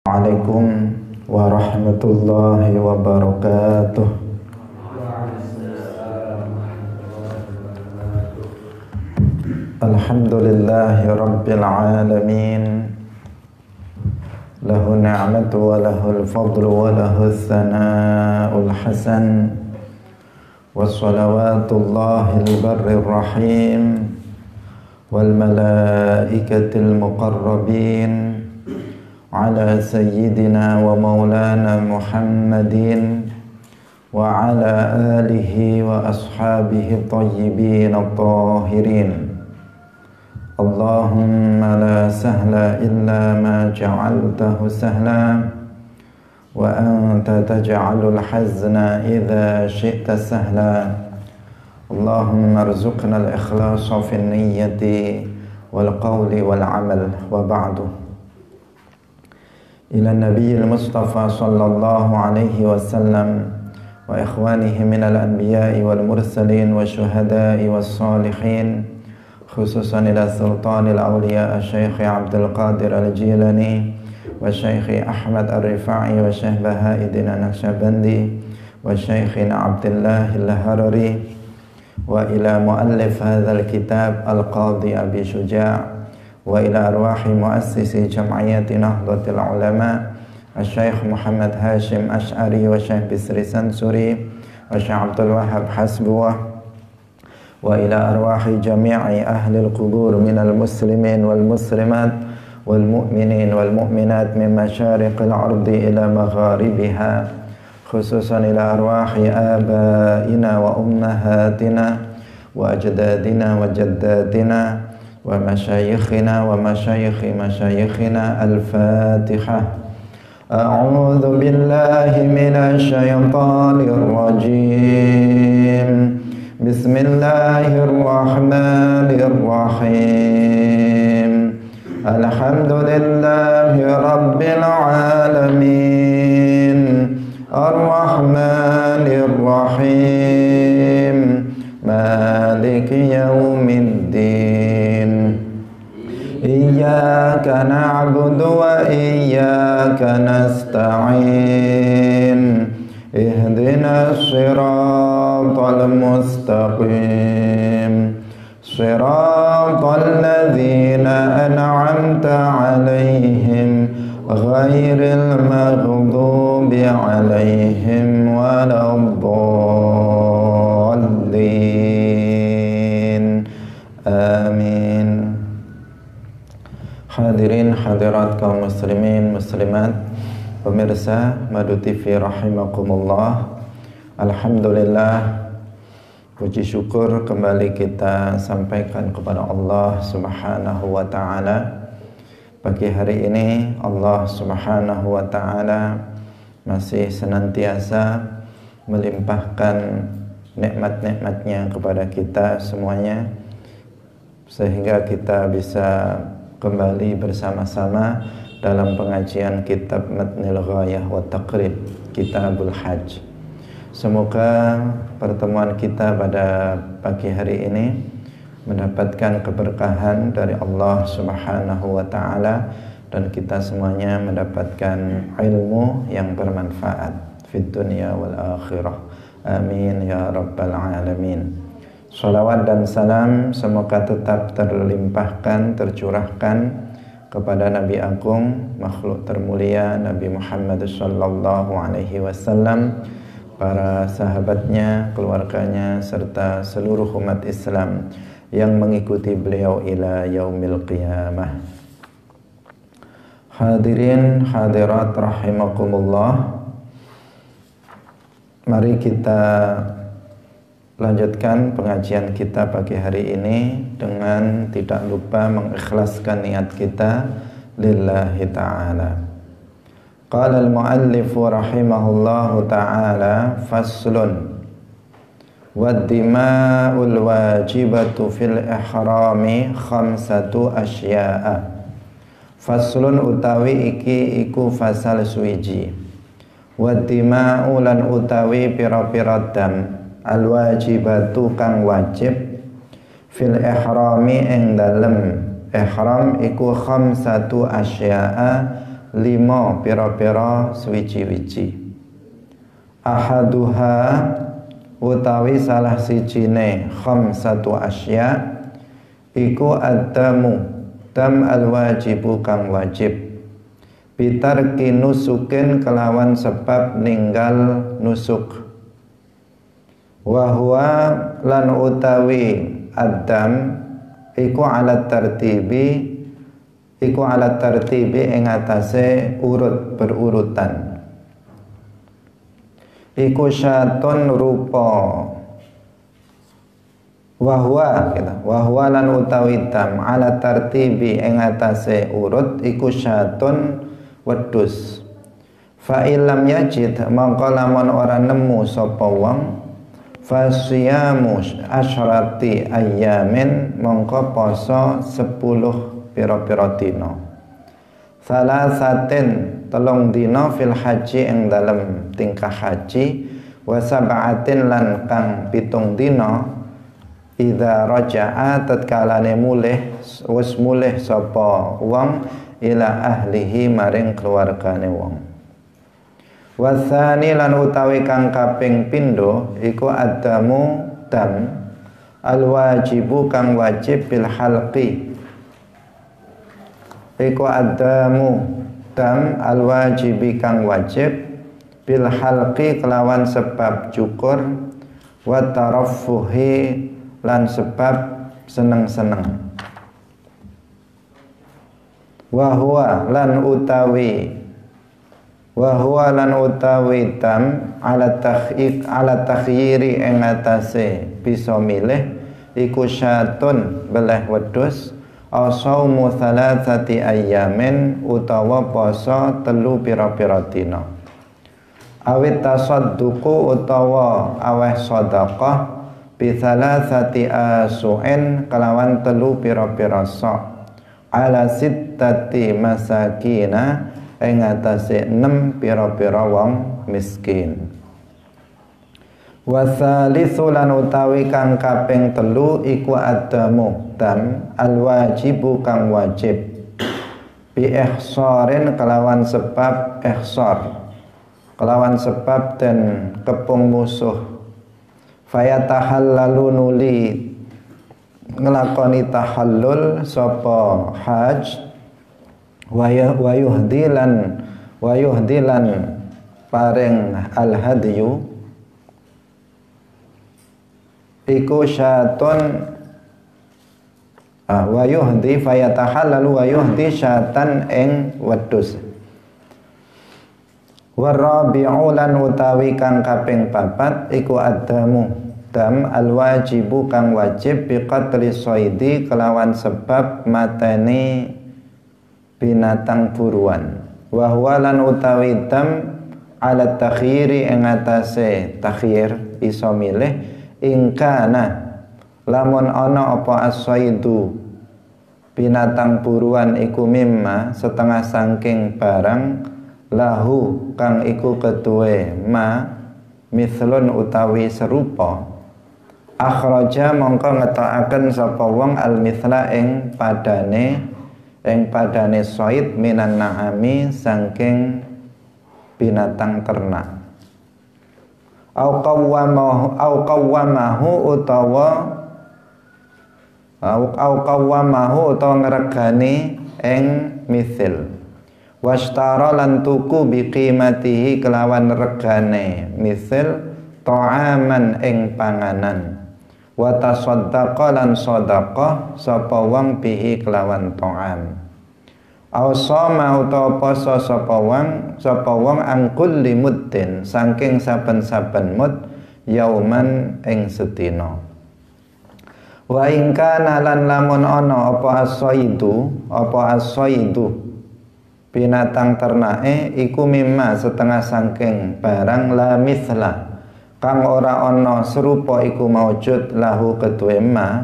Assalamualaikum warahmatullahi wabarakatuh. Alhamdulillahi rabbil alamin. Lahu ni'matu wa lahul fadlu wa lahus sana'ul hasan. Wassalawatullahil barrir rahim wal malaikatil muqarrabin ala sayyidina wa maulana Muhammadin wa ala alihi wa ashabihi tayyibin at-tahirin. Allahumma la sahla illa ma ja'altahu sahla wa anta taj'alul hazna idha syi'ta sahla. Allahumma arzuqna al-ikhlasa fi niyyati wal qawli wal amal wa ba'du. Ila Nabiyil Mustafa sallallahu alaihi wasallam wa ikhwanihi minal anbiya'i wal mursalin wa syuhada'i was salihin, khususan ila sultanil awliya Syekh Abdul Qadir al-Jilani wa Syekh Ahmad ar-Rifa'i wa Syekh Bahauddin an-Naqsyabandi wa Syekh Abdullah al-Harari wa ila muallif hadzal kitab al-Qadhi Abi Syuja' wa ila arwahi muassisi jam'iyati Nahdlatul Ulama Syekh Muhammad Hashim Asy'ari wa Syekh Bisri Sansuri wa Syekh Abdul Wahhab Hasbuwah wa ila arwahi jami'i ahli al-qubur minal muslimin wal muslimat wal mu'minin wal mu'minat min masyariqil ardi ila magharibiha, khususan ila arwahi abaina wa ummahatina wa ajdadina wa jaddatina wa masyayikhina wa masyayikhi masyayikhina. Al-Fatihah. A'udzu billahi minasy syaithanir rajim. Bismillahirrahmanirrahim. Alhamdulillahi rabbil alamin. Ar-Rahmanir Rahim. Maliki yaumiddin. Iyyaka na'budu wa iyyaka nasta'in. Ihdinas siratal mustaqim. Siratal ladzina an'amta 'alaihim ghairil maghdubi 'alaihim waladdallin. Amin. Hadirin hadirat kaum muslimin muslimat, pemirsa Madu TV rahimakumullah. Alhamdulillah, puji syukur kembali kita sampaikan kepada Allah Subhanahu wa taala. Pagi hari ini Allah Subhanahu wa taala masih senantiasa melimpahkan nikmat-nikmatnya kepada kita semuanya, sehingga kita bisa kembali bersama-sama dalam pengajian kitab Matnil Ghayah wa Taqrib, Kitabul Hajj. Semoga pertemuan kita pada pagi hari ini mendapatkan keberkahan dari Allah Subhanahu wa taala dan kita semuanya mendapatkan ilmu yang bermanfaat fid dunya wal akhirah. Amin ya rabbal alamin. Salawat dan salam semoga tetap terlimpahkan, tercurahkan kepada Nabi Agung, makhluk termulia Nabi Muhammad sallallahu alaihi wasallam, para sahabatnya, keluarganya, serta seluruh umat Islam yang mengikuti beliau ila yaumil qiyamah. Hadirin hadirat rahimakumullah, mari kita lanjutkan pengajian kita pagi hari ini dengan tidak lupa mengikhlaskan niat kita lillahi ta'ala. Qala al-muallif rahimahullahu ta'ala, faslun wad-dima'ul wajibatu fil ihrami khamsatu asya'a. Faslun utawi iki iku fasal suwiji. Wad-dima'u lan utawi pira-pira dam al-wajibatu kang wajib fil ihrami ing dalem ihram iku khamsatu asya'a lima pira-pira suwiji-wiji. Ahaduha utawi salah sijine khamsatu asya iku adamu dam al-wajibu kang wajib bitarki nusukin kelawan sebab ninggal nusuk. Wahwa lan utawi adam iku ala tartibi ing atase urut berurutan. Iku syatun rupa wahwa lan utawi dam ala tartibi ing atase urut iku syatun wedhus. Fa illam yajid mangko lamun ora nemu sapa wong fasiyamu asyrati ayyamin mongko poso 10 pira-pira dina. Salasatin telung dina fil haji ing dalem tingkah haji wa sab'atin lan kang 7 dina idza raja'a tatkalane wis mulih sapa wong ila ahlihi maring keluargane wong. Wasani lan utawi kang kaping pindho iku adamu dam alwajibu kang wajib bil halqi. Iku adamu dam alwajibi kang wajib bil halqi kelawan sebab cukur wa taraffuhi lan sebab seneng-seneng. Wahwa lan utawi tam ala takhyiri ing atase bisa milih iku syatun beleh wedhus asaumu thalathati ayyamin utawa poso 3 pira-pira dina. Awit tasadduqu utawa aweh sedekah bi thalathati asu'in kelawan 3 pira-pira sa' ala sittati masakina ing atase 6 pira-pira wong miskin. Wasalitsu lan utawi kang kaping 3 iku adamu dam alwajibu kang wajib bi ihsarin kelawan sebab ihsar kelawan sebab dan kepung musuh. Fayatahallalu nuli ngelakoni tahallul sapa haj wayuhdilan paring al-hadyu iku syatun wayuhdi fayatahallalu wayuhdi syatan ing wedhus. Warabi'u lan utawi kang kaping 4 iku adamu dam alwajibu kang wajib biqatli soidi kelawan sebab mateni binatang buruan. Wahwa lan utawi dam ala takhiri ing atase takhir iso milih ingkana lamun ana apa as-saidu binatang buruan iku mimma setengah saking barang lahu kang iku ketuwe ma mithlun utawi serupa akhraja mongko ngetokaken sapa wong al-mithla ing padane said minan na'ami saking binatang ternak. Au qawwamahu utawa ngregani ing mithil. Washtara lan tuku biqimatihi kelawan regane mithil ta'aman ing panganan. Wa tasaddaqa lan sadaqah sapa wong bihi kelawan ta'am. Aw sama utawa poso sapa wong angkul limuddin saking saben-saben mud yauman ing sedina. Wa in kana lan lamun ana apa as-saidu binatang ternake iku mimma setengah saking barang la mithla kang ora ana serupa iku maujud lahu ketuwe ma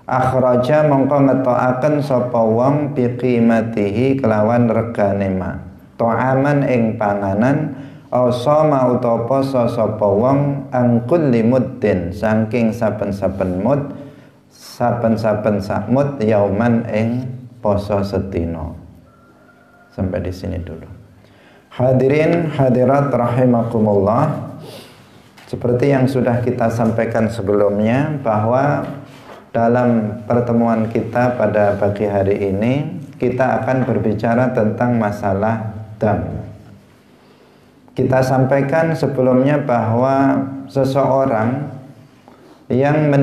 akhraja mongko ngetokaken sapa wong biqimatihi kelawan regane ma ta'aman ing panganan asama utawa poso sapa wong angkul limuddin saking saben-saben mud saben-saben sak mud yauman ing poso sedina. Sampai di sini dulu. Hadirin hadirat rahimakumullah. Seperti yang sudah kita sampaikan sebelumnya, bahwa dalam pertemuan kita pada pagi hari ini kita akan berbicara tentang masalah dam. Kita sampaikan sebelumnya bahwa seseorang yang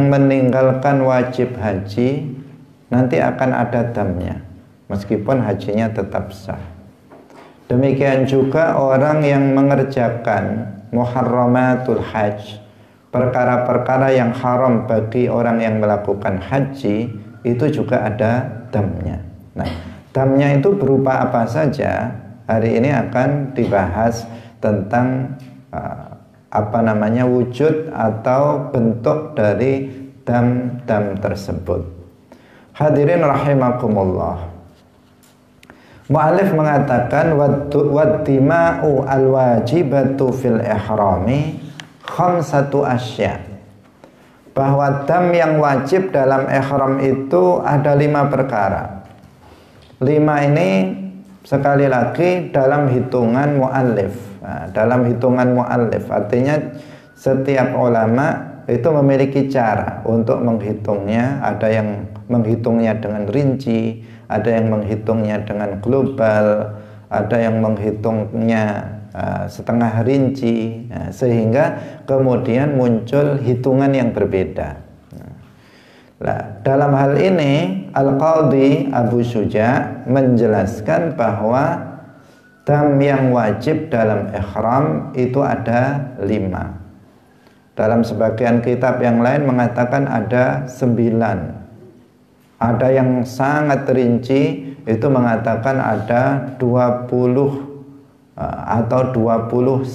meninggalkan wajib haji nanti akan ada damnya, meskipun hajinya tetap sah. Demikian juga orang yang mengerjakan muharramatul hajj, perkara-perkara yang haram bagi orang yang melakukan haji, itu juga ada damnya. Nah, damnya itu berupa apa saja? Hari ini akan dibahas tentang wujud atau bentuk dari dam-dam tersebut. Hadirin rahimakumullah. Mu'allif mengatakan waddima'u al-wajibatu fil ihrami khamsatu asya, bahwa dam yang wajib dalam ihram itu ada 5 perkara. 5 ini sekali lagi dalam hitungan mu'allif. Nah, dalam hitungan mu'allif artinya setiap ulama itu memiliki cara untuk menghitungnya. Ada yang menghitungnya dengan rinci, ada yang menghitungnya dengan global, ada yang menghitungnya setengah rinci, sehingga kemudian muncul hitungan yang berbeda. Nah, dalam hal ini Al-Qadhi Abu Syuja menjelaskan bahwa dam yang wajib dalam ihram itu ada 5. Dalam sebagian kitab yang lain mengatakan ada 9. Ada yang sangat rinci itu mengatakan ada 20 atau 21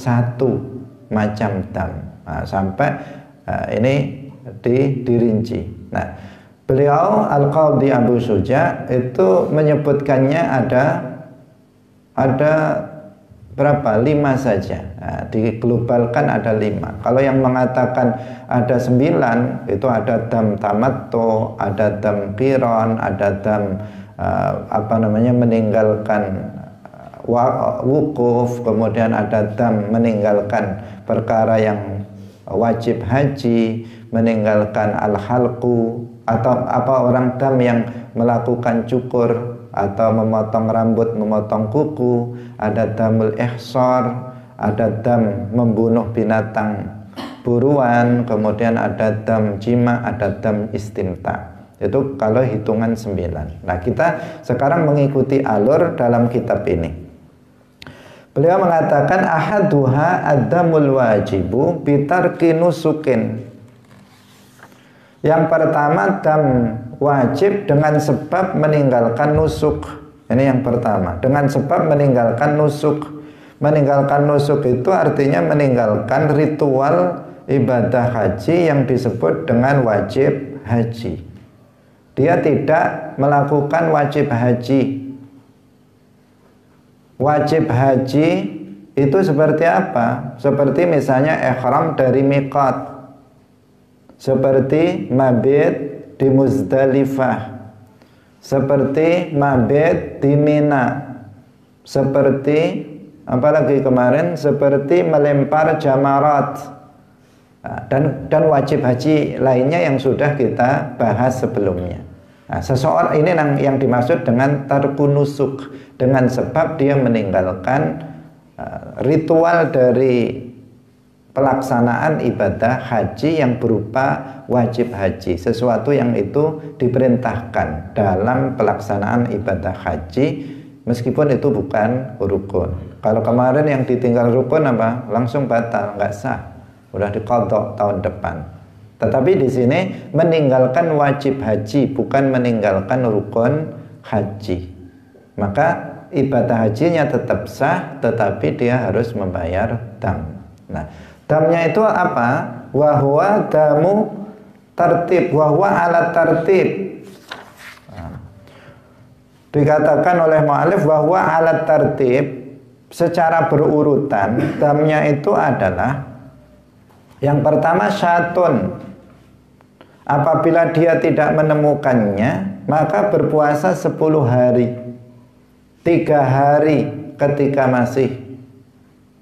macam dam. Nah, sampai ini dirinci. Nah, beliau Al-Qadhi Abu Syuja itu menyebutkannya ada berapa? 5 saja. Nah, diglobalkan ada 5. Kalau yang mengatakan ada 9, itu ada dam tamattu, ada dam qiran, ada dam meninggalkan wukuf, kemudian ada dam meninggalkan perkara yang wajib haji, meninggalkan al-halqu, atau orang dam yang melakukan cukur atau memotong rambut, memotong kuku, ada damul ihsar, ada dam membunuh binatang buruan, kemudian ada dam jima, ada dam istimta. Itu kalau hitungan 9. Nah, kita sekarang mengikuti alur dalam kitab ini. Beliau mengatakan ahaduha ad-damul wajibu bitarki nusukin. Yang pertama, dam wajib dengan sebab meninggalkan nusuk. Ini yang pertama, dengan sebab meninggalkan nusuk. Meninggalkan nusuk itu artinya meninggalkan ritual ibadah haji yang disebut dengan wajib haji. Dia tidak melakukan wajib haji. Wajib haji itu seperti apa? Seperti misalnya ihram dari miqat, seperti mabit di Muzdalifah, seperti mabit di Mina, seperti apalagi kemarin, seperti melempar jamarat, dan wajib haji lainnya yang sudah kita bahas sebelumnya. Nah, seseorang ini yang dimaksud dengan tarku nusuk, dengan sebab dia meninggalkan ritual dari pelaksanaan ibadah haji yang berupa wajib haji, sesuatu yang itu diperintahkan dalam pelaksanaan ibadah haji, meskipun itu bukan rukun. Kalau kemarin yang ditinggal rukun apa? Langsung batal, nggak sah, udah diqadha tahun depan. Tetapi di sini meninggalkan wajib haji, bukan meninggalkan rukun haji. Maka ibadah hajinya tetap sah, tetapi dia harus membayar dam. Nah, damnya itu apa? Wahwa damu tertib, wahwa ala tertib. Dikatakan oleh mu'alif bahwa ala tertib, secara berurutan, damnya itu adalah yang pertama syatun. Apabila dia tidak menemukannya, maka berpuasa 10 hari. 3 hari ketika masih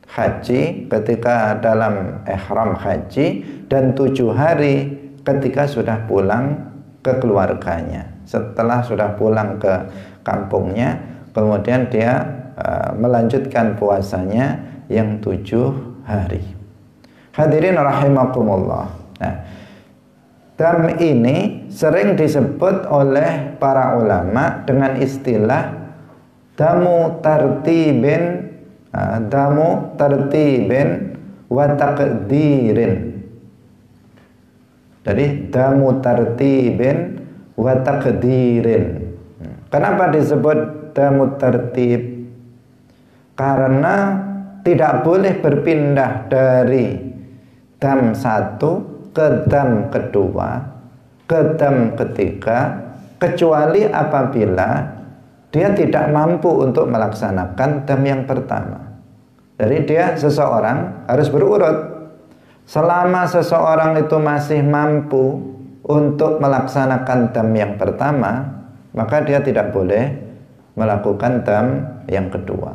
haji, ketika dalam ihram haji, dan 7 hari ketika sudah pulang ke keluarganya. Setelah sudah pulang ke kampungnya, kemudian dia melanjutkan puasanya yang 7 hari. Hadirin rahimakumullah. Nah, dam ini sering disebut oleh para ulama dengan istilah damu tartibin wa taqdirin. Jadi damu tartibin wa taqdirin. Kenapa disebut damu tartib? Karena tidak boleh berpindah dari dam 1 ke dam kedua, ke dam ketiga, kecuali apabila dia tidak mampu untuk melaksanakan dam yang pertama. Jadi seseorang harus berurut. Selama seseorang itu masih mampu untuk melaksanakan dam yang pertama, maka dia tidak boleh melakukan dam yang kedua.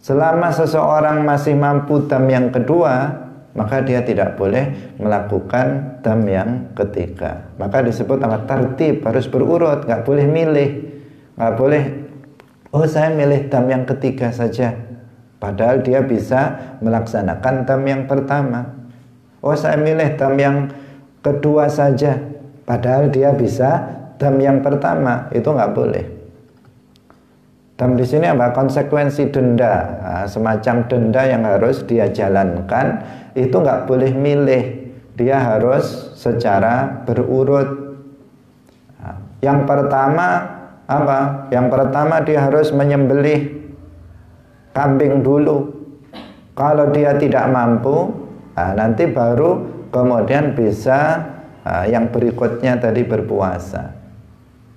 Selama seseorang masih mampu dam yang kedua, maka dia tidak boleh melakukan dam yang ketiga. Maka disebut apa? Tartib, harus berurut, nggak boleh milih. Nggak boleh, oh saya milih dam yang ketiga saja, padahal dia bisa melaksanakan dam yang pertama. Oh saya milih dam yang kedua saja, padahal dia bisa dam yang pertama. Itu nggak boleh. Dam di sini apa? Konsekuensi denda, semacam denda yang harus dia jalankan. Itu nggak boleh milih, dia harus secara berurut. Yang pertama apa? Yang pertama dia harus menyembelih kambing dulu. Kalau dia tidak mampu, nanti baru kemudian bisa yang berikutnya tadi berpuasa.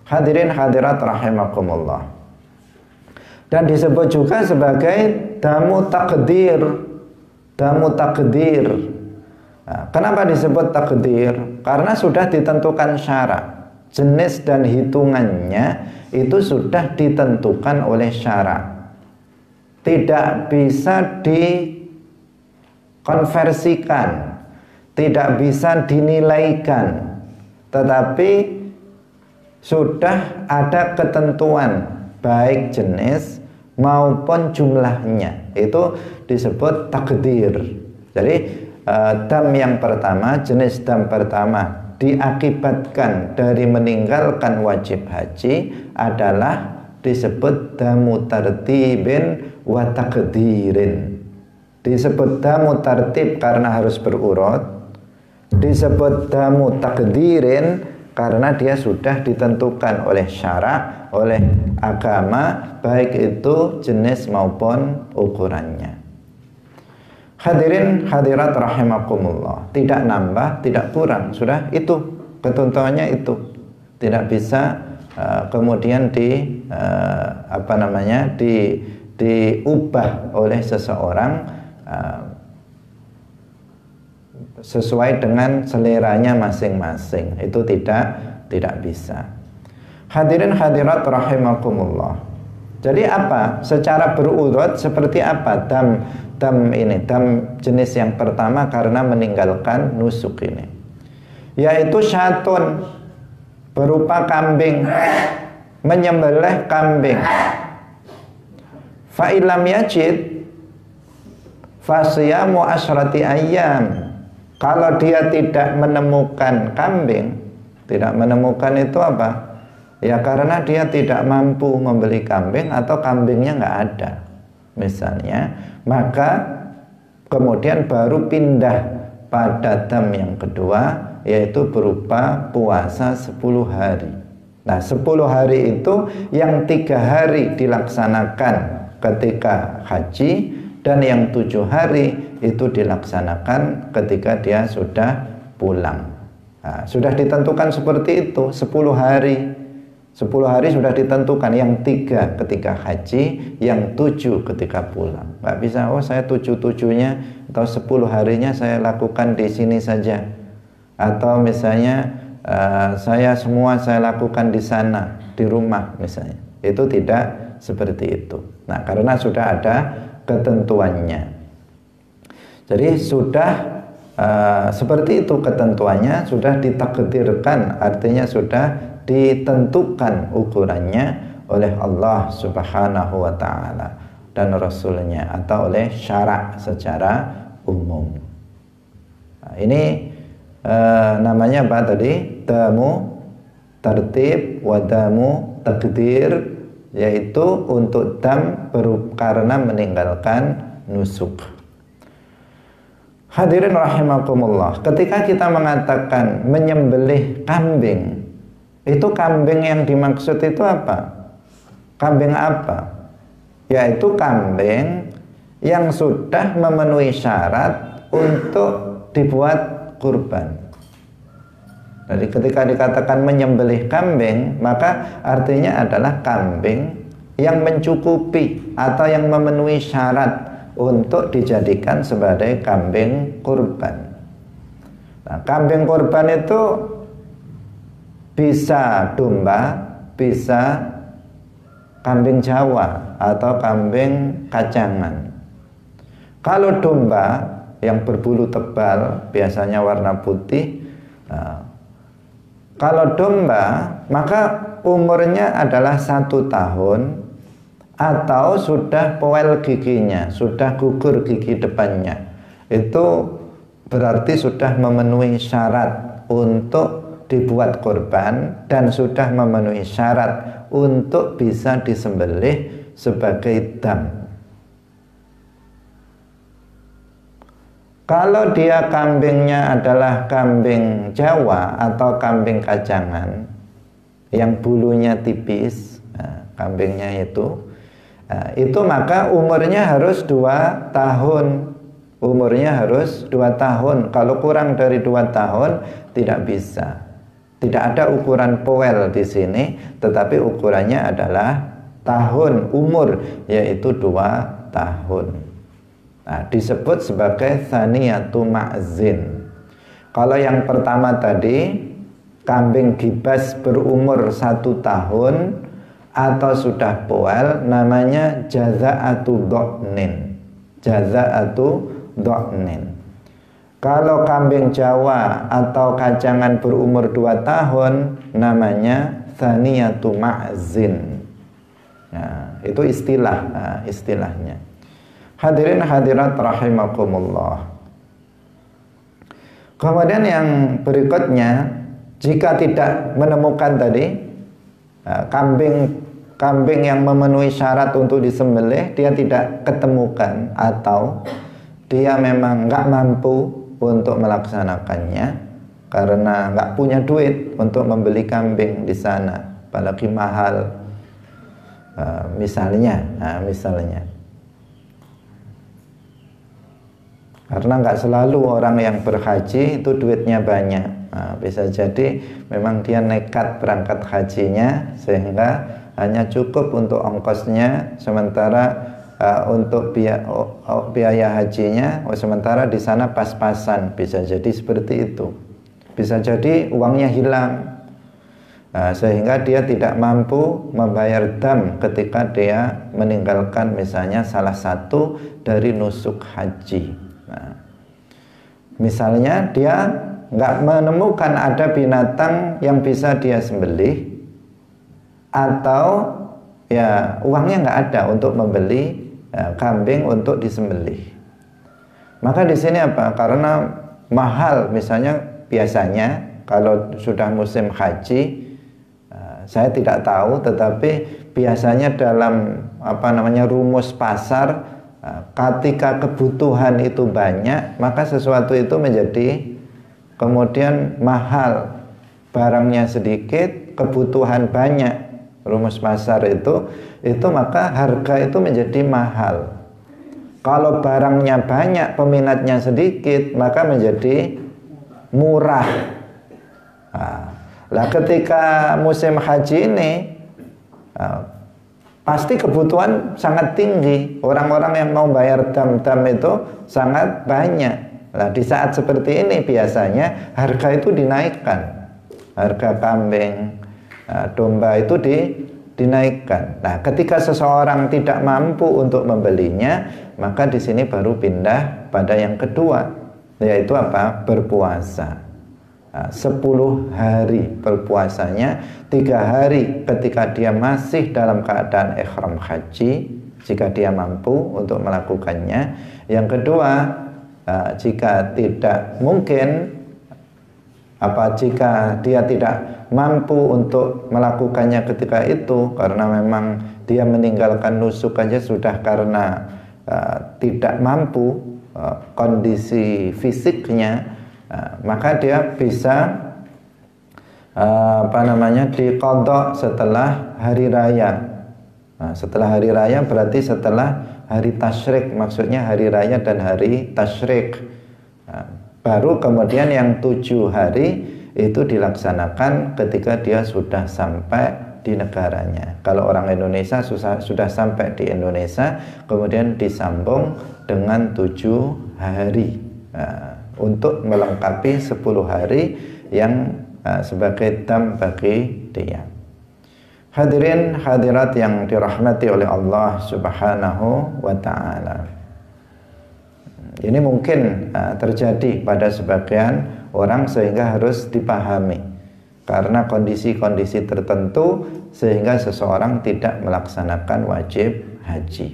Hadirin hadirat rahimakumullah. Dan disebut juga sebagai damu takdir. Damu takdir. Kenapa disebut takdir? Karena sudah ditentukan syarat. Jenis dan hitungannya itu sudah ditentukan oleh syarak. Tidak bisa dikonversikan, tidak bisa dinilaikan, tetapi sudah ada ketentuan baik jenis maupun jumlahnya. Itu disebut takdir. Jadi dam yang pertama, jenis dam pertama diakibatkan dari meninggalkan wajib haji adalah disebut damu tartibin wa taqdirin. Disebut damu tartib karena harus berurut, disebut damu taqdirin karena dia sudah ditentukan oleh syarak, oleh agama, baik itu jenis maupun ukurannya. Hadirin hadirat rahimakumullah, tidak nambah, tidak kurang, sudah itu ketentuannya itu. Tidak bisa kemudian diubah oleh seseorang sesuai dengan seleranya masing-masing. Itu tidak bisa. Hadirin hadirat rahimakumullah. Jadi apa? Secara berurut seperti apa dam jenis yang pertama karena meninggalkan nusuk ini, yaitu syatun, berupa kambing, menyembelih kambing. Fa ilam yajid fasiyamu asyrati ayyam. Kalau dia tidak menemukan kambing, tidak menemukan itu apa? Ya karena dia tidak mampu membeli kambing atau kambingnya nggak ada misalnya, maka kemudian baru pindah pada dam yang kedua, yaitu berupa puasa 10 hari. Nah 10 hari itu yang 3 hari dilaksanakan ketika haji, dan yang 7 hari itu dilaksanakan ketika dia sudah pulang. Nah, sudah ditentukan seperti itu, 10 hari. 10 hari sudah ditentukan, yang 3 ketika haji, yang 7 ketika pulang. Nggak bisa, oh saya 7-7-nya atau 10 harinya saya lakukan di sini saja. Atau misalnya saya lakukan di sana, di rumah misalnya. Itu tidak seperti itu. Nah, karena sudah ada ketentuannya. Jadi sudah seperti itu ketentuannya, sudah ditakdirkan, artinya sudah ditentukan ukurannya oleh Allah Subhanahu wa ta'ala dan Rasulnya, atau oleh syarak secara umum. Nah, ini namanya apa tadi? Damu tertib wa damu takdir, yaitu untuk dam karena meninggalkan nusuk. Hadirin rahimakumullah, ketika kita mengatakan menyembelih kambing, itu kambing yang dimaksud itu apa? Kambing apa? Yaitu kambing yang sudah memenuhi syarat untuk dibuat kurban. Jadi ketika dikatakan menyembelih kambing, maka artinya adalah kambing yang mencukupi atau yang memenuhi syarat untuk dijadikan sebagai kambing kurban. Nah, kambing kurban itu bisa domba, bisa kambing Jawa atau kambing kacangan. Kalau domba yang berbulu tebal, biasanya warna putih, kalau domba maka umurnya adalah 1 tahun atau sudah poel giginya, sudah gugur gigi depannya. Itu berarti sudah memenuhi syarat untuk dibuat kurban dan sudah memenuhi syarat untuk bisa disembelih sebagai dam. Kalau dia kambingnya adalah kambing Jawa atau kambing kacangan yang bulunya tipis, kambingnya itu maka umurnya harus 2 tahun. Umurnya harus 2 tahun. Kalau kurang dari 2 tahun tidak bisa. Tidak ada ukuran poel di sini, tetapi ukurannya adalah tahun umur, yaitu 2 tahun. Nah, disebut sebagai tsaniyatu ma'zin. Kalau yang pertama tadi, kambing gibas berumur 1 tahun atau sudah poel, namanya jaza'atu dha'nin. Jaza'atu dha'nin. Kalau kambing Jawa atau kacangan berumur 2 tahun, namanya tsaniyatu ma'zin. Nah, itu istilahnya. Hadirin hadirat rahimakumullah. Kemudian yang berikutnya, jika tidak menemukan tadi kambing yang memenuhi syarat untuk disembelih, dia tidak ketemukan atau dia memang nggak mampu untuk melaksanakannya karena nggak punya duit untuk membeli kambing di sana, apalagi mahal, misalnya. Karena nggak selalu orang yang berhaji itu duitnya banyak. Nah, bisa jadi memang dia nekat berangkat hajinya sehingga hanya cukup untuk ongkosnya, sementara untuk biaya hajinya, sementara di sana pas-pasan. Bisa jadi seperti itu. Bisa jadi uangnya hilang, sehingga dia tidak mampu membayar dam ketika dia meninggalkan misalnya salah satu dari nusuk haji. Misalnya dia nggak menemukan ada binatang yang bisa dia sembelih, atau ya uangnya nggak ada untuk membeli kambing untuk disembelih. Maka di sini apa? Karena mahal, misalnya biasanya kalau sudah musim haji, saya tidak tahu, tetapi biasanya dalam rumus pasar, ketika kebutuhan itu banyak, maka sesuatu itu menjadi kemudian mahal. Barangnya sedikit, kebutuhan banyak, rumus pasar itu maka harga itu menjadi mahal. Kalau barangnya banyak, peminatnya sedikit, maka menjadi murah. Nah, ketika musim haji ini, pasti kebutuhan sangat tinggi. Orang-orang yang mau bayar dam-dam itu sangat banyak. Nah, di saat seperti ini biasanya harga itu dinaikkan. harga kambing, domba itu dinaikkan. Nah, ketika seseorang tidak mampu untuk membelinya, maka di sini baru pindah pada yang kedua, yaitu apa? Berpuasa. 10 hari berpuasanya, 3 hari ketika dia masih dalam keadaan ihram haji, jika dia mampu untuk melakukannya. Yang kedua, jika tidak mungkin, jika dia tidak mampu untuk melakukannya ketika itu, karena memang dia meninggalkan nusuk aja sudah karena tidak mampu kondisi fisiknya, maka dia bisa diqadha setelah hari raya. Setelah hari raya berarti setelah hari tasyrik, maksudnya hari raya dan hari tasyrik. Baru kemudian yang 7 hari itu dilaksanakan ketika dia sudah sampai di negaranya. Kalau orang Indonesia sudah sampai di Indonesia, kemudian disambung dengan 7 hari untuk melengkapi 10 hari yang sebagai dam bagi dia. Hadirin hadirat yang dirahmati oleh Allah Subhanahu wa ta'ala. Ini mungkin terjadi pada sebagian orang sehingga harus dipahami karena kondisi-kondisi tertentu sehingga seseorang tidak melaksanakan wajib haji.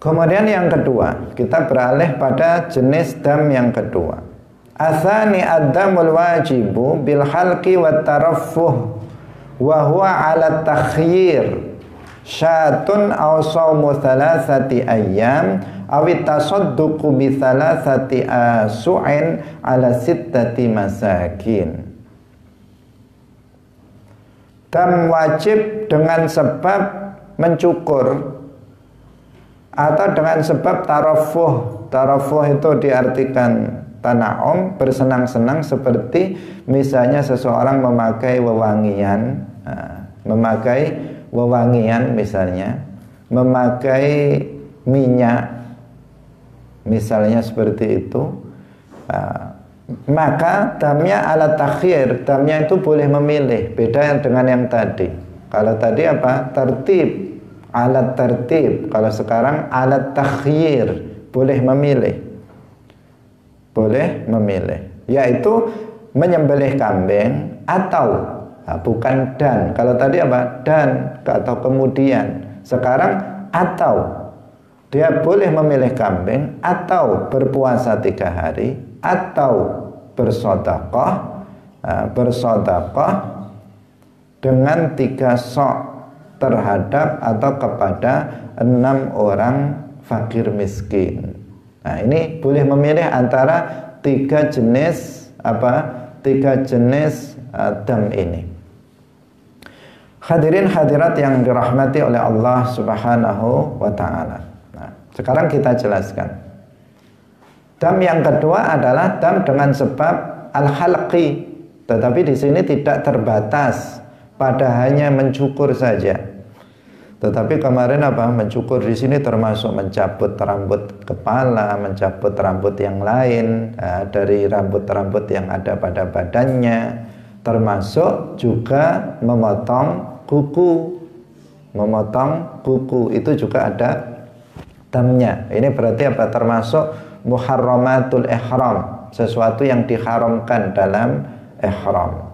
Kemudian yang kedua, kita beralih pada jenis dam yang kedua. Atsani ad-damul wajibu bil halqi wat taraffuh wa huwa 'ala takhyir syatun aw shaumu thalathati ayyam aw tasadduqu bi thalathati asu'in 'ala sittati masakin. Dam wajib dengan sebab mencukur atau dengan sebab tarafuh. Tarafuh itu diartikan tana'um, bersenang-senang, seperti misalnya seseorang memakai wewangian, misalnya memakai minyak, misalnya seperti itu, maka damnya ala takhir, damnya itu boleh memilih, beda dengan yang tadi. Kalau tadi apa? Tertib, alat tertib. Kalau sekarang alat takhir, boleh memilih. Boleh memilih, yaitu menyembelih kambing atau bukan dan. Kalau tadi apa? Dan atau kemudian. Sekarang atau. Dia boleh memilih kambing atau berpuasa 3 hari atau bersedekah dengan 3 sok terhadap atau kepada 6 orang fakir miskin. Nah, ini boleh memilih antara 3 jenis dam ini. Hadirin hadirat yang dirahmati oleh Allah Subhanahu wa ta'ala. Nah, sekarang kita jelaskan. Dam yang kedua adalah dam dengan sebab al-halqi, tetapi di sini tidak terbatas pada hanya mencukur saja. Tetapi kemarin mencukur di sini termasuk mencabut rambut kepala, mencabut rambut yang lain dari rambut-rambut yang ada pada badannya, termasuk juga memotong kuku. Memotong kuku itu juga ada damnya. Ini berarti apa? Termasuk muharramatul ihram, sesuatu yang diharamkan dalam ihram.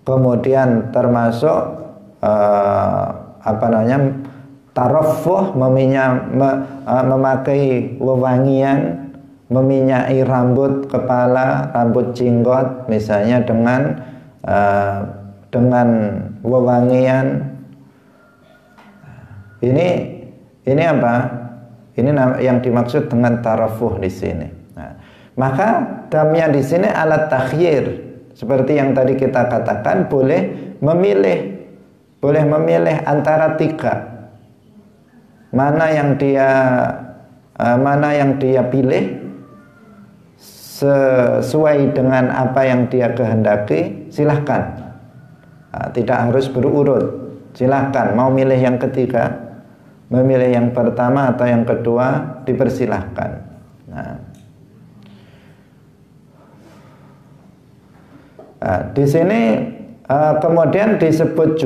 Kemudian termasuk tarafuh, memakai wewangian, meminyaki rambut kepala, rambut jenggot misalnya dengan wewangian. Ini apa? Ini yang dimaksud dengan tarafuh di sini. Nah, maka damnya di sini alat takhyir, seperti yang tadi kita katakan, boleh memilih antara 3. Mana yang dia pilih sesuai dengan apa yang dia kehendaki, silahkan. Tidak harus berurut. Silahkan, mau milih yang ketiga, memilih yang pertama atau yang kedua, dipersilahkan. Nah, Di sini kemudian disebut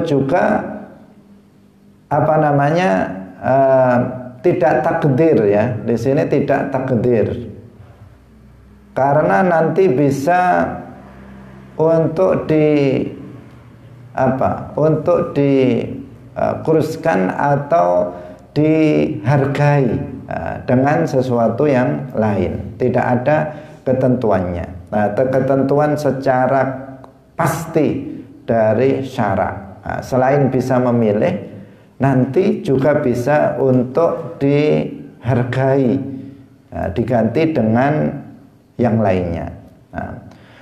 juga apa namanya, tidak takdir ya. Di sini tidak takdir, karena nanti bisa untuk dikuruskan atau dihargai dengan sesuatu yang lain. Tidak ada ketentuannya. Nah, ketentuan secara pasti dari syarak. Selain bisa memilih, nanti juga bisa untuk dihargai, diganti dengan yang lainnya.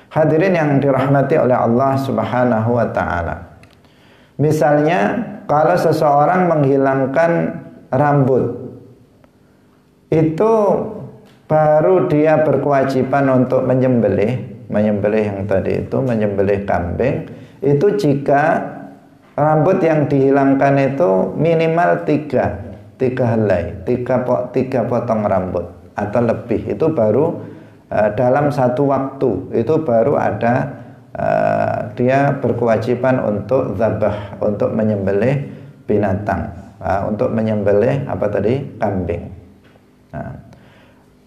Hadirin yang dirahmati oleh Allah Subhanahu wa ta'ala, misalnya kalau seseorang menghilangkan rambut, itu baru dia berkewajiban untuk menyembelih yang tadi itu, menyembelih kambing, itu jika rambut yang dihilangkan itu minimal tiga helai, tiga potong rambut atau lebih, itu baru dalam satu waktu, itu baru ada dia berkewajiban untuk zabah, untuk menyembelih binatang, untuk menyembelih apa tadi, kambing. Nah,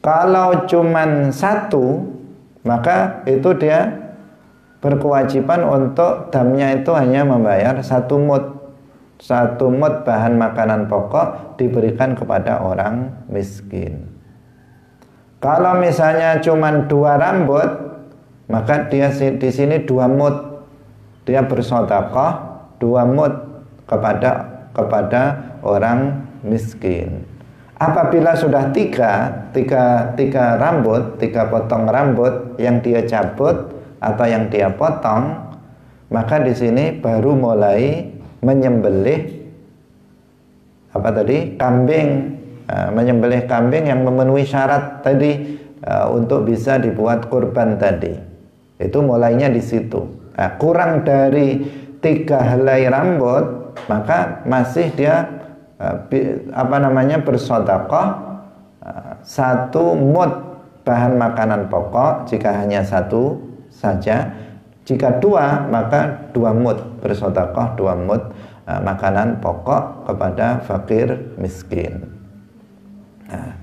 kalau cuman satu, maka itu dia berkewajiban untuk damnya itu hanya membayar satu mud bahan makanan pokok diberikan kepada orang miskin. Kalau misalnya cuman 2 rambut, maka dia di sini 2 mud, dia bersedekah 2 mud kepada orang miskin. Apabila sudah tiga rambut, 3 potong rambut yang dia cabut atau yang dia potong, maka di sini baru mulai menyembelih apa tadi, kambing. Menyembelih kambing yang memenuhi syarat tadi untuk bisa dibuat kurban tadi. Itu mulainya di situ. Kurang dari 3 helai rambut, maka masih dia bersedekah 1 mud bahan makanan pokok jika hanya 1 saja. Jika 2, maka 2 mud, bersedekah 2 mud makanan pokok kepada fakir miskin. Nah,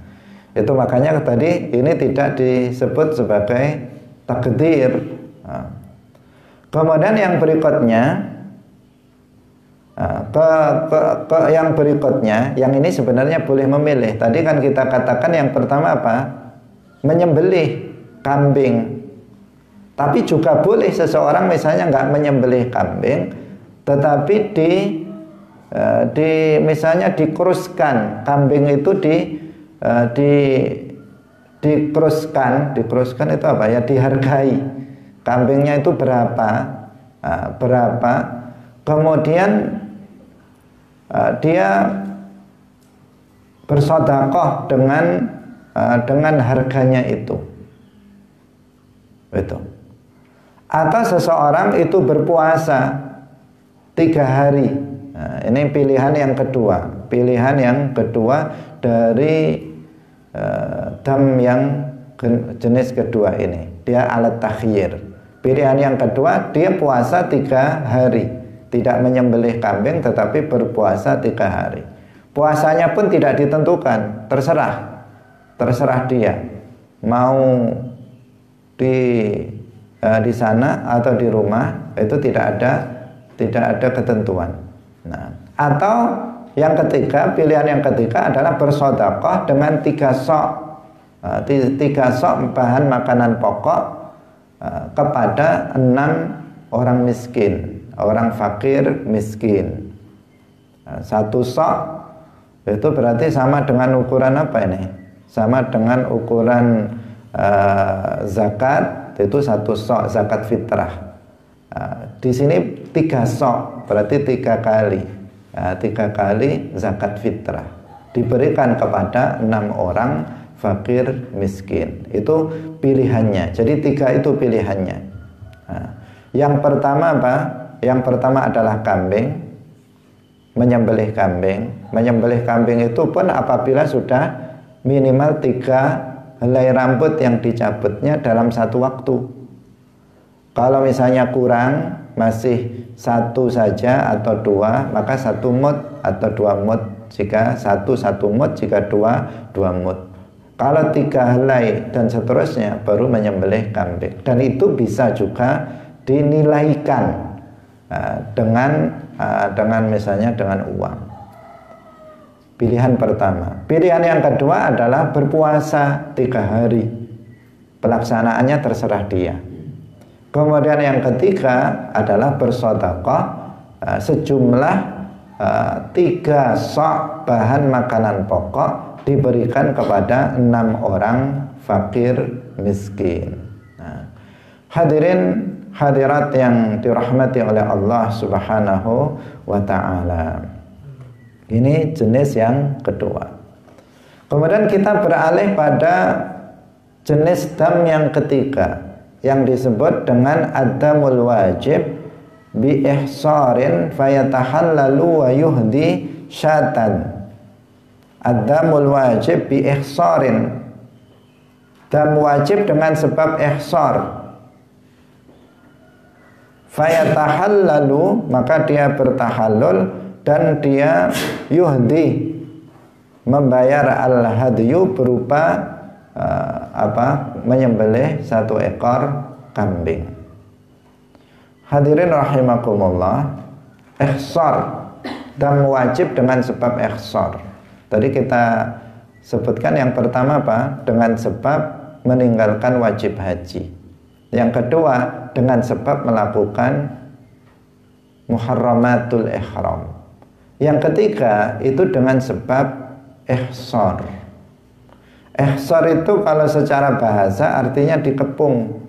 itu makanya tadi ini tidak disebut sebagai takdir. Kemudian yang berikutnya, yang ini sebenarnya boleh memilih. Tadi kan kita katakan yang pertama apa? Menyembelih kambing. Tapi juga boleh seseorang misalnya nggak menyembelih kambing, tetapi misalnya dikuruskan kambing itu dikuruskan itu apa ya, dihargai kambingnya itu berapa, kemudian dia bersedekah dengan harganya itu. Atau seseorang itu berpuasa 3 hari. Nah, ini pilihan yang kedua dari dam yang jenis kedua ini. Dia alat takhyir. Pilihan yang kedua, dia puasa 3 hari, tidak menyembelih kambing tetapi berpuasa 3 hari. Puasanya pun tidak ditentukan, terserah dia mau di sana atau di rumah, itu tidak ada ketentuan. Nah, atau yang ketiga, pilihan yang ketiga adalah bersedekah dengan 3 sok, 3 sok bahan makanan pokok kepada 6 orang miskin, orang fakir miskin. 1 sok itu berarti sama dengan ukuran apa ini? Sama dengan ukuran zakat, itu 1 sok zakat fitrah. Di sini 3 sok, berarti 3 kali. 3 kali zakat fitrah diberikan kepada 6 orang fakir miskin. Itu pilihannya. Jadi 3 itu pilihannya. Yang pertama apa? Yang pertama adalah kambing, menyembelih kambing. Menyembelih kambing itu pun apabila sudah minimal 3 helai rambut yang dicabutnya dalam satu waktu. Kalau misalnya kurang, masih satu saja atau dua, maka satu mud atau dua mud. Jika satu mud, jika dua mud. Kalau 3 helai dan seterusnya, baru menyembelih kambing. Dan itu bisa juga dinilaikan dengan misalnya dengan uang. Pilihan pertama. Pilihan yang kedua adalah berpuasa 3 hari. Pelaksanaannya terserah dia. Kemudian yang ketiga adalah bersedekah sejumlah 3 sok bahan makanan pokok diberikan kepada 6 orang fakir miskin. Nah, hadirin hadirat yang dirahmati oleh Allah Subhanahu wa ta'ala. Ini jenis yang kedua. Kemudian kita beralih pada jenis dam yang ketiga, yang disebut dengan ad-damul wajib bi ihsarin fayatahallalu wa yuhdi syatan. Ad-damul wajib bi ihsarin. Dam wajib dengan sebab ihsar. Fayatahallalu, maka dia bertahallul dan dia yuhdi, membayar al-hadyu berupa menyembelih 1 ekor kambing. Hadirin rahimakumullah, ihsar, dam wajib dengan sebab ihsar. Tadi kita sebutkan yang pertama apa? Dengan sebab meninggalkan wajib haji. Yang kedua dengan sebab melakukan muharramatul ihram. Yang ketiga itu dengan sebab ihsar. Ihsar itu kalau secara bahasa artinya dikepung.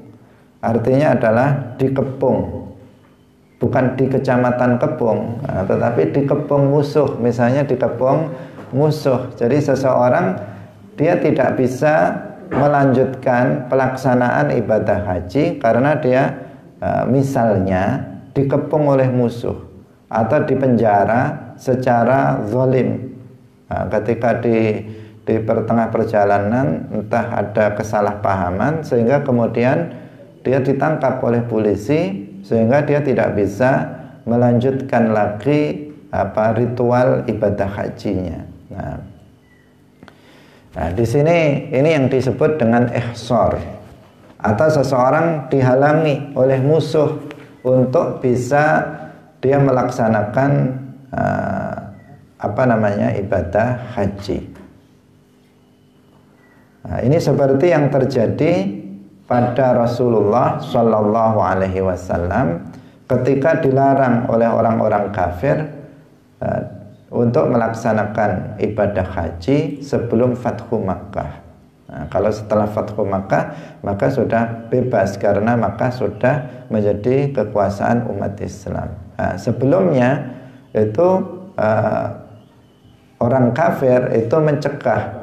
Artinya adalah dikepung. Bukan di kecamatan Kepung, tetapi dikepung musuh. Misalnya dikepung musuh. Jadi seseorang dia tidak bisa melanjutkan pelaksanaan ibadah haji karena dia misalnya dikepung oleh musuh atau dipenjara secara zalim. Ketika di pertengah perjalanan entah ada kesalahpahaman sehingga kemudian dia ditangkap oleh polisi sehingga dia tidak bisa melanjutkan lagi ritual ibadah hajinya. Nah, di sini ini yang disebut dengan ihsar, atau seseorang dihalangi oleh musuh untuk bisa dia melaksanakan ibadah haji. Nah, ini seperti yang terjadi pada Rasulullah Shallallahu Alaihi Wasallam ketika dilarang oleh orang-orang kafir untuk melaksanakan ibadah haji sebelum Fathu Makkah. Nah, kalau setelah Fathu Makkah maka sudah bebas karena Makkah sudah menjadi kekuasaan umat Islam. Nah, sebelumnya itu orang kafir itu mencegah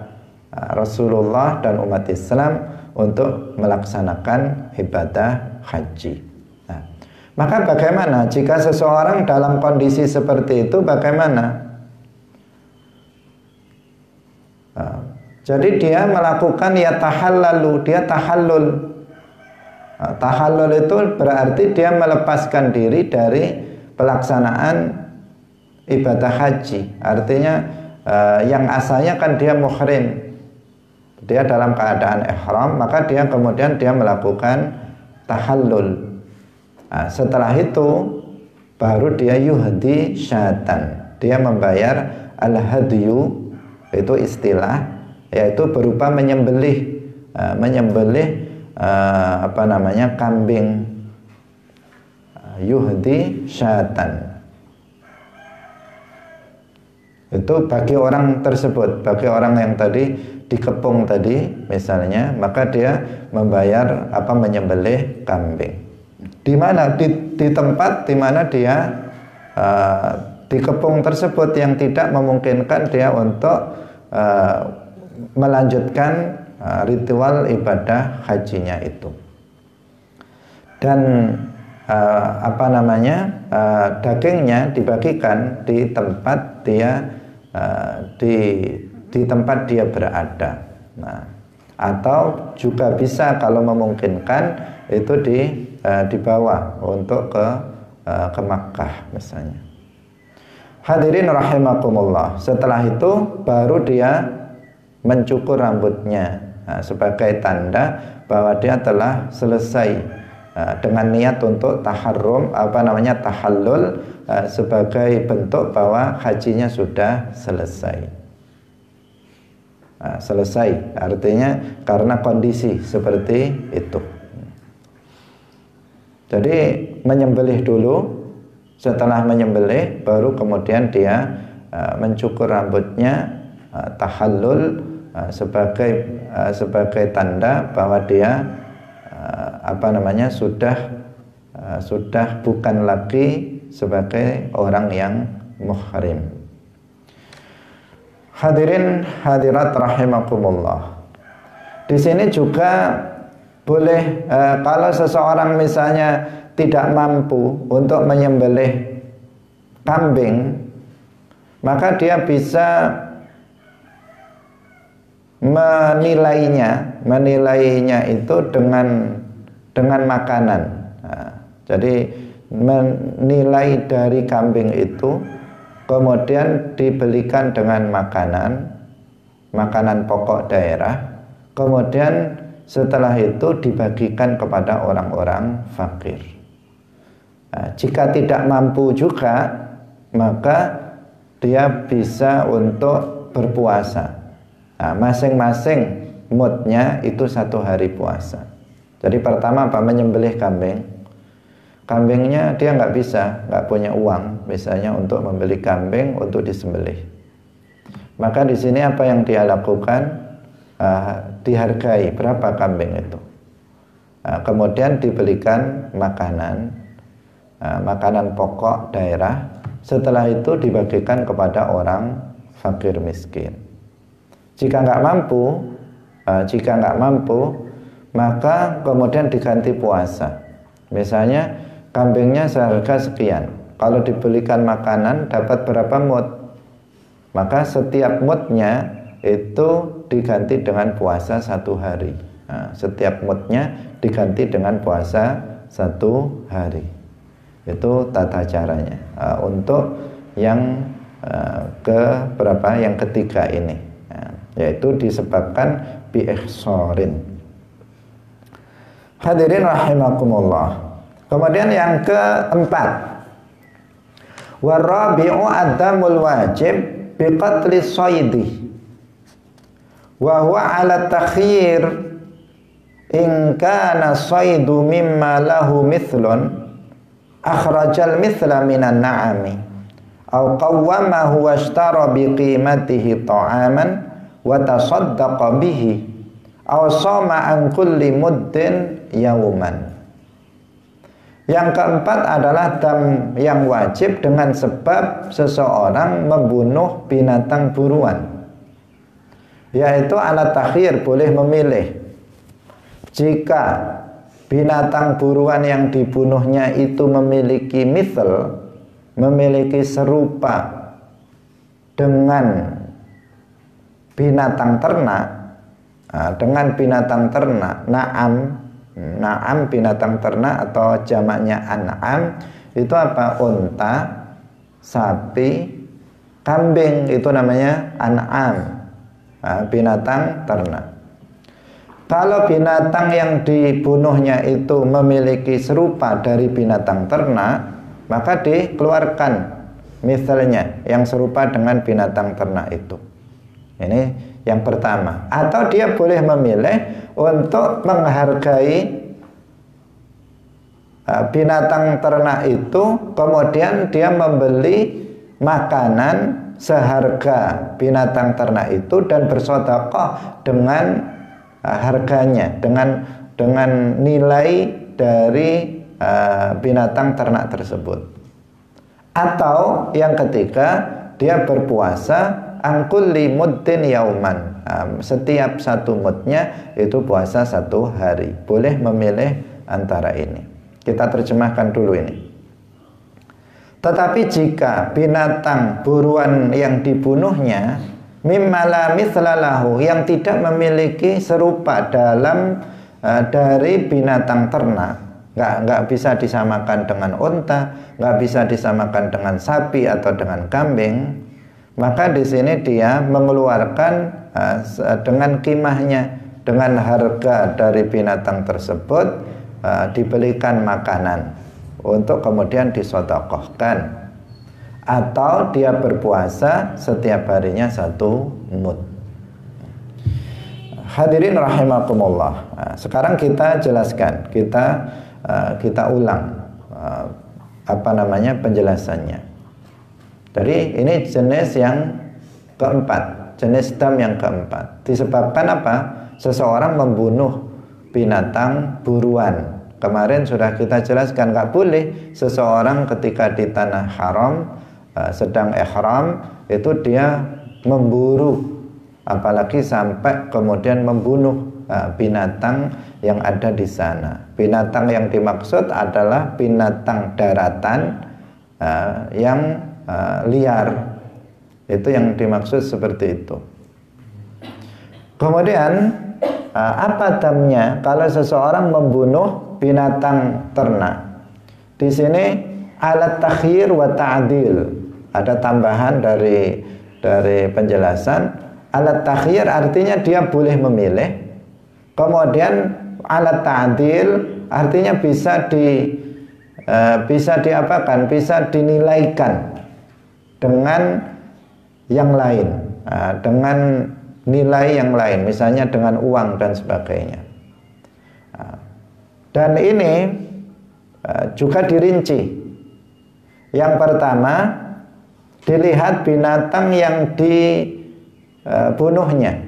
Rasulullah dan umat Islam untuk melaksanakan ibadah haji. Nah, maka bagaimana jika seseorang dalam kondisi seperti itu? Bagaimana? Jadi dia melakukan tahallalu, dia tahallul. Tahallul itu berarti dia melepaskan diri dari pelaksanaan ibadah haji. Artinya yang asalnya kan dia muhrim, dia dalam keadaan ihram, maka dia kemudian dia melakukan tahallul. Nah, setelah itu baru dia yuhdi syatan, dia membayar al-hadyu, itu istilah, yaitu berupa menyembelih kambing, yuhdi syatan. Itu bagi orang tersebut, bagi orang yang tadi dikepung tadi misalnya, maka dia membayar menyembelih kambing. Di mana di tempat di mana dia dikepung tersebut yang tidak memungkinkan dia untuk melanjutkan ritual ibadah hajinya itu. Dan dagingnya dibagikan di tempat dia di tempat dia berada. Nah, atau juga bisa kalau memungkinkan itu dibawa untuk ke Makkah misalnya. Hadirin rahimakumullah. Setelah itu baru dia mencukur rambutnya sebagai tanda bahwa dia telah selesai dengan niat untuk tahallul sebagai bentuk bahwa hajinya sudah selesai. Selesai artinya karena kondisi seperti itu. Jadi menyembelih dulu, setelah menyembelih baru kemudian dia mencukur rambutnya, tahallul sebagai tanda bahwa dia sudah bukan lagi sebagai orang yang muhrim. Hadirin hadirat rahimakumullah. Di sini juga boleh kalau seseorang misalnya tidak mampu untuk menyembelih kambing, maka dia bisa menilainya itu dengan makanan. Jadi menilai dari kambing itu kemudian dibelikan dengan makanan pokok daerah, kemudian setelah itu dibagikan kepada orang-orang fakir. Jika tidak mampu juga, maka dia bisa untuk berpuasa. Masing-masing moodnya itu 1 hari puasa. Jadi pertama menyembelih kambing. Kambingnya dia nggak punya uang misalnya untuk membeli kambing untuk disembelih. Maka di sini apa yang dia lakukan? Dihargai berapa kambing itu. Kemudian dibelikan makanan pokok daerah. Setelah itu dibagikan kepada orang fakir miskin. Jika nggak mampu, maka kemudian diganti puasa. Misalnya kambingnya seharga sekian. Kalau dibelikan makanan dapat berapa mud? Maka setiap mudnya itu diganti dengan puasa 1 hari. Setiap mudnya diganti dengan puasa 1 hari. Itu tata caranya. Untuk yang yang ketiga ini, yaitu disebabkan biihsarin. Hadirin rahimakumullah. Kemudian yang keempat, warabi'u adamul wajib biqatli saydi wa huwa ala takhir in kana saydu mimma lahu mithlun akhrajal mithla minan na'ami aw qawwamahu washtara biqimatihi ta'aman wa tasaddaqa bihi aw sama an kulli muddin yauman. Yang keempat adalah dam yang wajib dengan sebab seseorang membunuh binatang buruan, yaitu alat takhir, boleh memilih. Jika binatang buruan yang dibunuhnya itu memiliki mithal, memiliki serupa dengan binatang ternak, na'am binatang ternak atau jamaknya an'am itu apa? Unta, sapi, kambing, itu namanya an'am, binatang ternak. Kalau binatang yang dibunuhnya itu memiliki serupa dari binatang ternak, maka dikeluarkan misalnya yang serupa dengan binatang ternak itu. Ini yang pertama. Atau dia boleh memilih untuk menghargai binatang ternak itu, kemudian dia membeli makanan seharga binatang ternak itu dan bersedekah dengan harganya, dengan nilai dari binatang ternak tersebut. Atau yang ketiga, dia berpuasa angkulli muddin yauman, setiap 1 mudnya itu puasa 1 hari. Boleh memilih antara ini. Kita terjemahkan dulu ini. Tetapi jika binatang buruan yang dibunuhnya mimma la mithla lahu, yang tidak memiliki serupa dalam dari binatang ternak. Nggak bisa disamakan dengan unta, nggak bisa disamakan dengan sapi atau dengan kambing. Maka di sini dia mengeluarkan dengan kimahnya, dengan harga dari binatang tersebut, dibelikan makanan untuk kemudian disedekahkan, atau dia berpuasa setiap harinya 1 mud. Hadirin rahimakumullah. Sekarang kita jelaskan, kita ulang penjelasannya. Jadi ini jenis yang keempat, jenis dam yang keempat. Disebabkan apa? Seseorang membunuh binatang buruan. Kemarin sudah kita jelaskan, nggak boleh seseorang ketika di tanah haram sedang ihram itu dia memburu, apalagi sampai kemudian membunuh binatang yang ada di sana. Binatang yang dimaksud adalah binatang daratan yang liar. Itu yang dimaksud seperti itu. Kemudian apa damnya kalau seseorang membunuh binatang ternak? Di sini alat takhyir wa ta'dil. Ada tambahan dari penjelasan. Alat takhyir artinya dia boleh memilih. Kemudian alat ta'dil artinya bisa diapakan? Bisa dinilaikan dengan yang lain, dengan nilai yang lain, misalnya dengan uang dan sebagainya. Dan ini juga dirinci. Yang pertama, dilihat binatang yang dibunuhnya.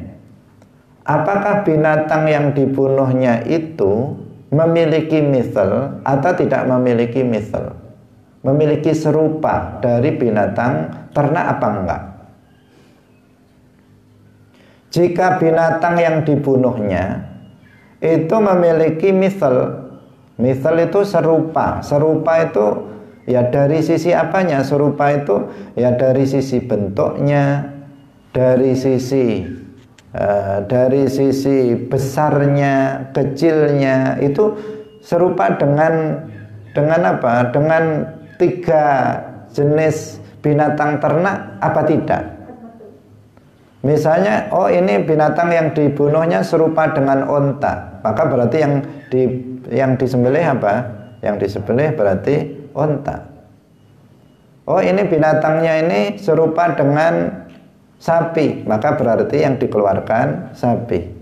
Apakah binatang yang dibunuhnya itu memiliki misal atau tidak memiliki misal? Memiliki serupa dari binatang ternak apa enggak? Jika binatang yang dibunuhnya itu memiliki misal itu serupa. Serupa itu ya dari sisi apanya? Serupa itu ya dari sisi bentuknya, dari sisi besarnya, kecilnya, itu serupa dengan apa? Dengan 3 jenis binatang ternak apa tidak? Misalnya, oh ini binatang yang dibunuhnya serupa dengan unta, maka berarti yang disembelih apa? Yang disembelih berarti unta. Oh ini binatangnya ini serupa dengan sapi, maka berarti yang dikeluarkan sapi.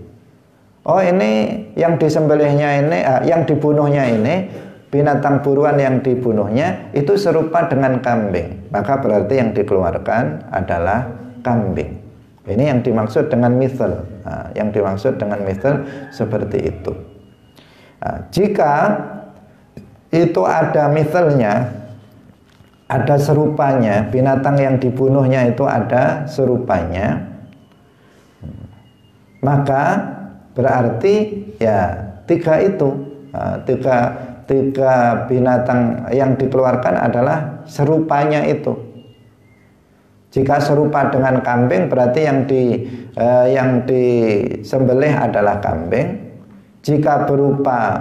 Oh ini yang disembelihnya ini, yang dibunuhnya ini, binatang buruan yang dibunuhnya itu serupa dengan kambing, maka berarti yang dikeluarkan adalah kambing. Ini yang dimaksud dengan misal. Yang dimaksud dengan misal seperti itu. Jika itu ada misalnya, ada serupanya, binatang yang dibunuhnya itu ada serupanya, maka berarti ya 3 itu, tiga binatang yang dikeluarkan adalah serupanya itu. Jika serupa dengan kambing berarti yang disembelih adalah kambing. Jika berupa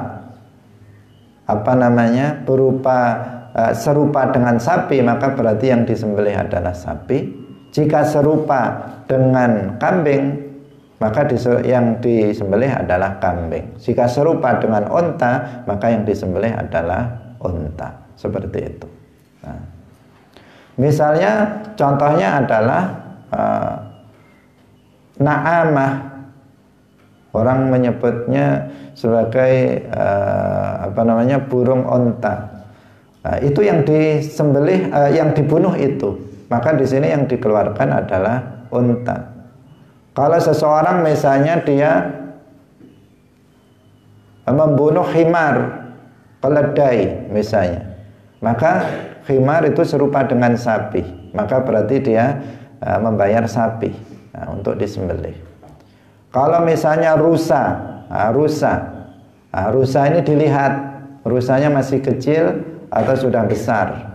serupa dengan sapi, maka berarti yang disembelih adalah sapi. Jika serupa dengan kambing, maka yang disembelih adalah kambing. Jika serupa dengan unta, maka yang disembelih adalah unta. Seperti itu. Misalnya contohnya adalah na'amah. Orang menyebutnya sebagai burung onta. Itu yang disembelih, yang dibunuh itu. Maka di sini yang dikeluarkan adalah unta. Kalau seseorang misalnya dia membunuh khimar, keledai misalnya, maka khimar itu serupa dengan sapi, maka berarti dia membayar sapi untuk disembelih. Kalau misalnya rusa ini dilihat, rusanya masih kecil atau sudah besar.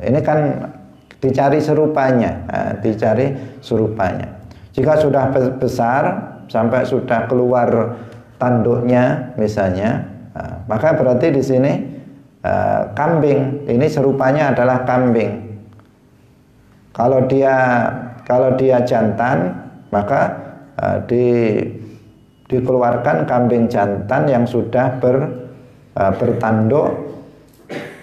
Ini kan dicari serupanya, Jika sudah besar sampai sudah keluar tanduknya misalnya, maka berarti di sini kambing ini serupanya adalah kambing. Kalau dia jantan, maka dikeluarkan kambing jantan yang sudah bertanduk.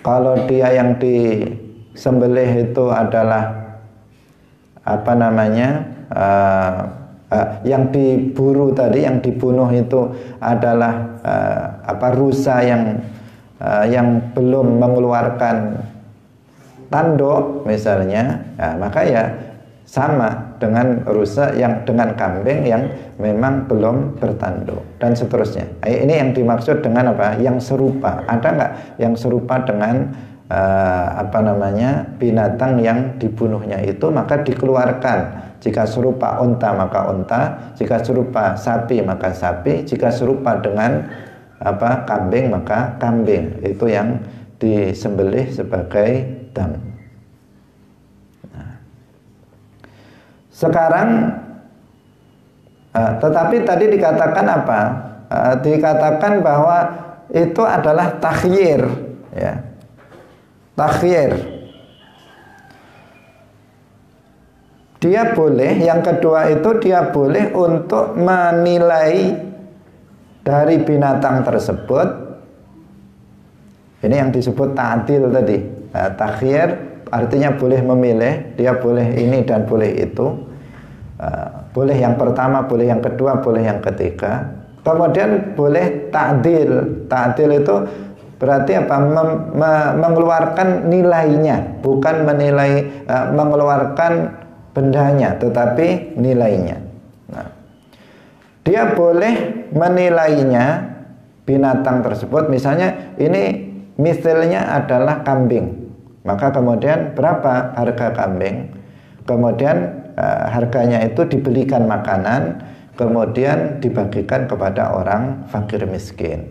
Kalau dia yang disembelih itu adalah yang diburu tadi, yang dibunuh itu adalah rusa yang belum mengeluarkan tanduk misalnya, maka ya sama dengan rusa dengan kambing yang memang belum bertanduk dan seterusnya. Ini yang dimaksud dengan apa? Yang serupa. Ada nggak yang serupa dengan binatang yang dibunuhnya itu, maka dikeluarkan. Jika serupa unta maka unta, jika serupa sapi maka sapi, jika serupa dengan kambing maka kambing. Itu yang disembelih sebagai dam. Nah. Sekarang tetapi tadi dikatakan apa? Dikatakan bahwa itu adalah takhyir, ya. Takhyir. Dia boleh, yang kedua itu dia boleh untuk menilai dari binatang tersebut. Ini yang disebut ta'dil tadi. Takhyir artinya boleh memilih, dia boleh ini dan boleh itu. Boleh yang pertama, boleh yang kedua, boleh yang ketiga. Kemudian boleh ta'dil. Ta'dil itu berarti apa? Mengeluarkan nilainya, bukan mengeluarkan bendanya, tetapi nilainya. Nah, dia boleh menilainya binatang tersebut. Misalnya ini misalnya adalah kambing, maka kemudian berapa harga kambing? Kemudian harganya itu dibelikan makanan, kemudian dibagikan kepada orang fakir miskin.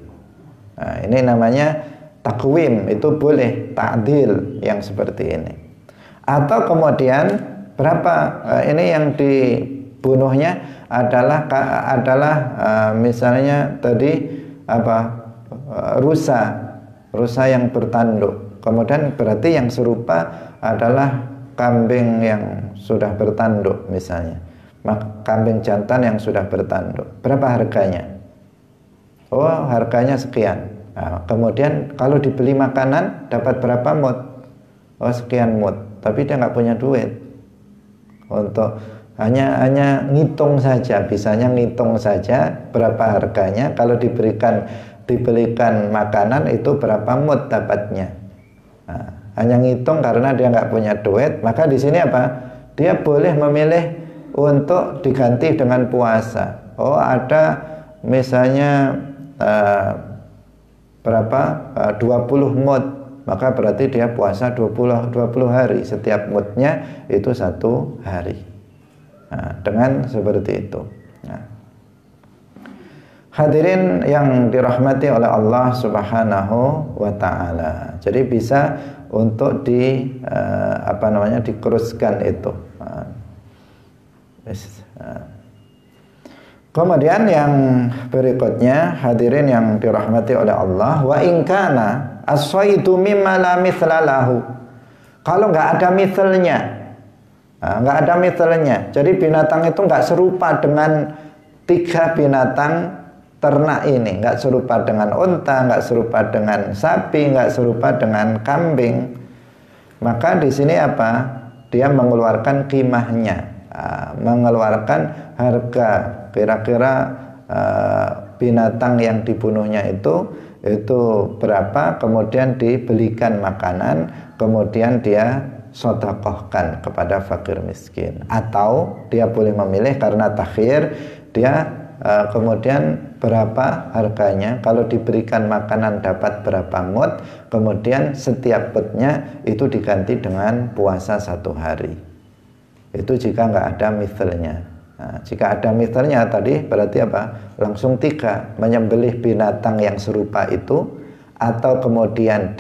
Nah, ini namanya takwim, itu boleh ta'dil yang seperti ini. Atau kemudian berapa ini yang dibunuhnya adalah misalnya tadi rusa yang bertanduk. Kemudian berarti yang serupa adalah kambing yang sudah bertanduk misalnya. Kambing jantan yang sudah bertanduk. Berapa harganya? Oh, harganya sekian. Nah, kemudian kalau dibeli makanan dapat berapa mut? Oh, sekian mut. Tapi dia nggak punya duit untuk hanya ngitung saja, bisanya ngitung saja berapa harganya. Kalau dibelikan makanan itu berapa mut dapatnya. Nah, hanya ngitung karena dia nggak punya duit. Maka di sini apa? Dia boleh memilih untuk diganti dengan puasa. Oh, ada misalnya 20 mut, maka berarti dia puasa 20 hari, setiap mutnya itu 1 hari. Nah, dengan seperti itu. Nah, hadirin yang dirahmati oleh Allah Subhanahu wa taala. Jadi bisa untuk dikeruskan itu. Kemudian yang berikutnya, hadirin yang dirahmati oleh Allah, wa in kana as-saydu mimma la mithla lahu. Kalau nggak ada mithlnya, jadi binatang itu nggak serupa dengan 3 binatang ternak ini, nggak serupa dengan unta, nggak serupa dengan sapi, nggak serupa dengan kambing. Maka di sini apa? Dia mengeluarkan qimahnya, mengeluarkan harga. Kira-kira binatang yang dibunuhnya itu berapa, kemudian dibelikan makanan, kemudian dia sedekahkan kepada fakir miskin. Atau dia boleh memilih karena takhir, dia kemudian berapa harganya, kalau diberikan makanan dapat berapa mut, kemudian setiap mutnya itu diganti dengan puasa 1 hari. Itu jika nggak ada mithlnya. Nah, jika ada mithlnya tadi berarti apa? Langsung 3, menyembelih binatang yang serupa itu, atau kemudian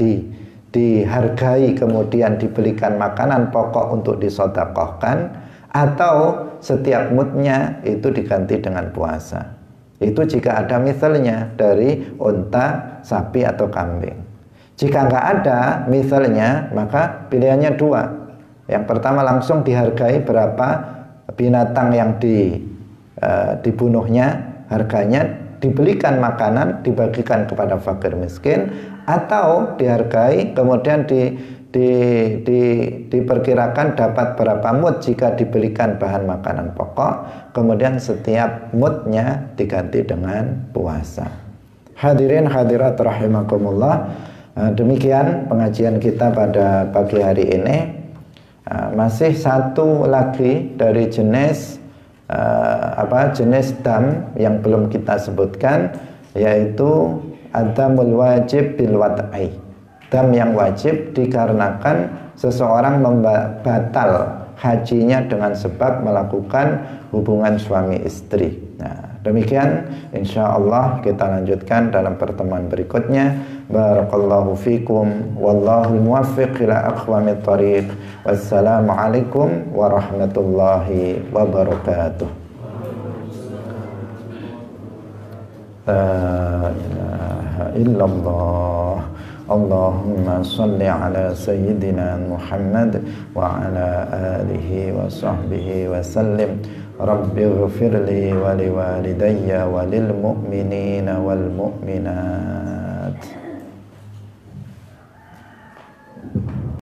dihargai, kemudian dibelikan makanan pokok untuk disedekahkan, atau setiap mudnya itu diganti dengan puasa. Itu jika ada misalnya dari unta, sapi atau kambing. Jika nggak ada misalnya, maka pilihannya dua. Yang pertama langsung dihargai berapa binatang yang dibunuhnya, harganya, dibelikan makanan, dibagikan kepada fakir miskin, atau dihargai kemudian diperkirakan dapat berapa mud jika dibelikan bahan makanan pokok, kemudian setiap mudnya diganti dengan puasa. Hadirin hadirat rahimakumullah, demikian pengajian kita pada pagi hari ini. Masih satu lagi dari jenis jenis dam yang belum kita sebutkan, yaitu adamul wajib bil wad'i. Dam yang wajib dikarenakan seseorang membatal hajinya dengan sebab melakukan hubungan suami istri. Nah, demikian insyaallah kita lanjutkan dalam pertemuan berikutnya. Barakallahu fikum wallahul muwaffiq ila aqwamit thoriq. Wassalamualaikum warahmatullahi wabarakatuh. La ilaha illallah. Allahumma salli ala sayyidina Muhammad wa ala alihi wa sahbihi wa sallim. Rabbi ighfirli wa liwalidayya wa lil mu'minina wal mu'minat.